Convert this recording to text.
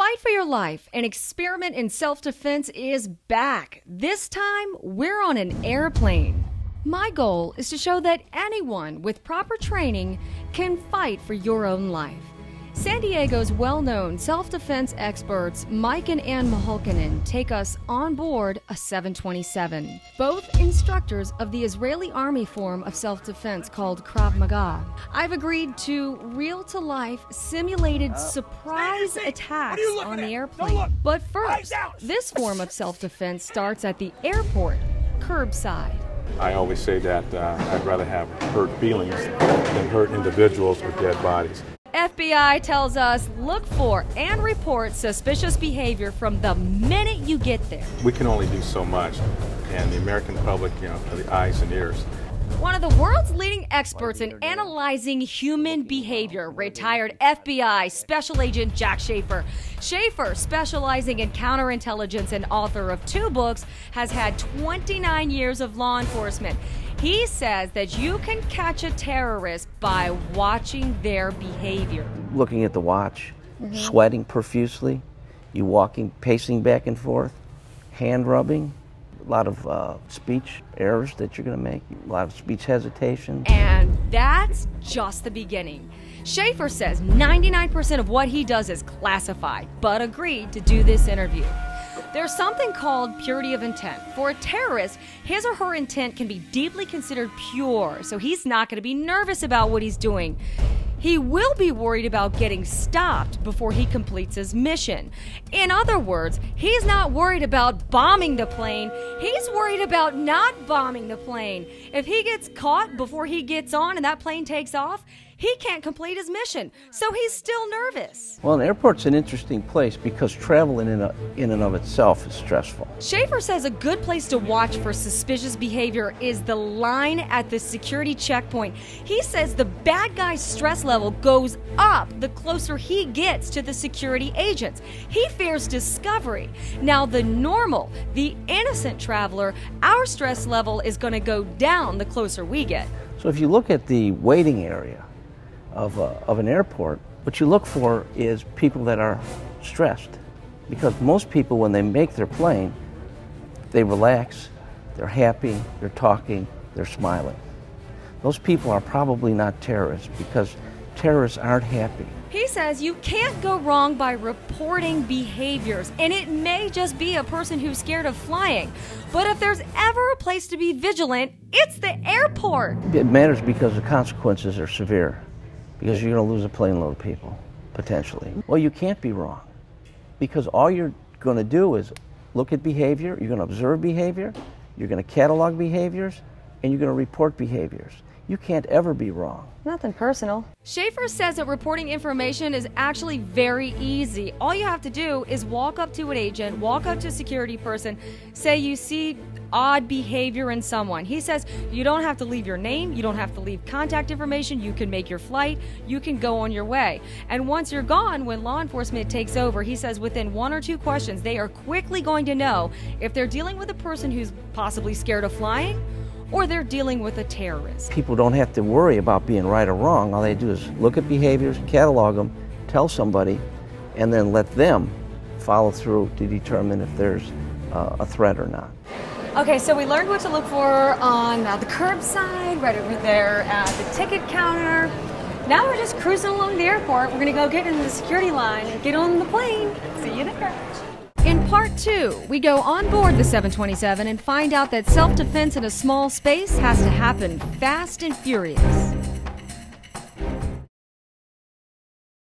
Fight for your life. An experiment in self-defense is back. This time, we're on an airplane. My goal is to show that anyone with proper training can fight for your own life. San Diego's well-known self-defense experts Mike and Ann Maholkanen take us on board a 727. Both instructors of the Israeli Army form of self-defense called Krav Maga. I've agreed to real-to-life simulated surprise attacks on the airplane. But first, this form of self-defense starts at the airport, curbside. I always say that I'd rather have hurt feelings than hurt individuals with dead bodies. FBI tells us look for and report suspicious behavior from the minute you get there. We can only do so much, and the American public, are the eyes and ears. One of the world's leading experts in analyzing human behavior, retired FBI Special Agent Jack Schaefer. Schaefer, specializing in counterintelligence and author of 2 books, has had 29 years of law enforcement. He says that you can catch a terrorist by watching their behavior. Looking at the watch, sweating profusely, you walking, pacing back and forth, hand rubbing, a lot of speech errors that you're going to make, a lot of speech hesitation. And that's just the beginning. Schaefer says 99% of what he does is classified, but agreed to do this interview. There's something called purity of intent. For a terrorist, his or her intent can be deeply considered pure, so he's not going to be nervous about what he's doing. He will be worried about getting stopped before he completes his mission. In other words, he's not worried about bombing the plane. He's worried about not bombing the plane. If he gets caught before he gets on and that plane takes off, he can't complete his mission, so he's still nervous. Well, an airport's an interesting place because travel in and of itself is stressful. Schaefer says a good place to watch for suspicious behavior is the line at the security checkpoint. He says the bad guy's stress level goes up the closer he gets to the security agents. He fears discovery. Now, the normal, the innocent traveler, our stress level is going to go down the closer we get. So if you look at the waiting area of an airport, what you look for is people that are stressed. Because most people, when they make their plane, they relax, they're happy, they're talking, they're smiling. Those people are probably not terrorists because terrorists aren't happy. He says you can't go wrong by reporting behaviors, and it may just be a person who's scared of flying. But if there's ever a place to be vigilant, it's the airport. It matters because the consequences are severe, because you're going to lose a plane load of people, potentially. Well, you can't be wrong, because all you're going to do is look at behavior, you're going to observe behavior, you're going to catalog behaviors, and you're going to report behaviors. You can't ever be wrong. Nothing personal. Schaefer says that reporting information is actually very easy. All you have to do is walk up to an agent, walk up to a security person, say you see odd behavior in someone. He says you don't have to leave your name, you don't have to leave contact information, you can make your flight, you can go on your way. And once you're gone, when law enforcement takes over, he says within 1 or 2 questions, they are quickly going to know if they're dealing with a person who's possibly scared of flying, or they're dealing with a terrorist. People don't have to worry about being right or wrong. All they do is look at behaviors, catalog them, tell somebody, and then let them follow through to determine if there's a threat or not. Okay, so we learned what to look for on the curbside, right over there at the ticket counter. Now we're just cruising along the airport. We're gonna go get into the security line and get on the plane. See you there. In part 2, we go on board the 727 and find out that self-defense in a small space has to happen fast and furious.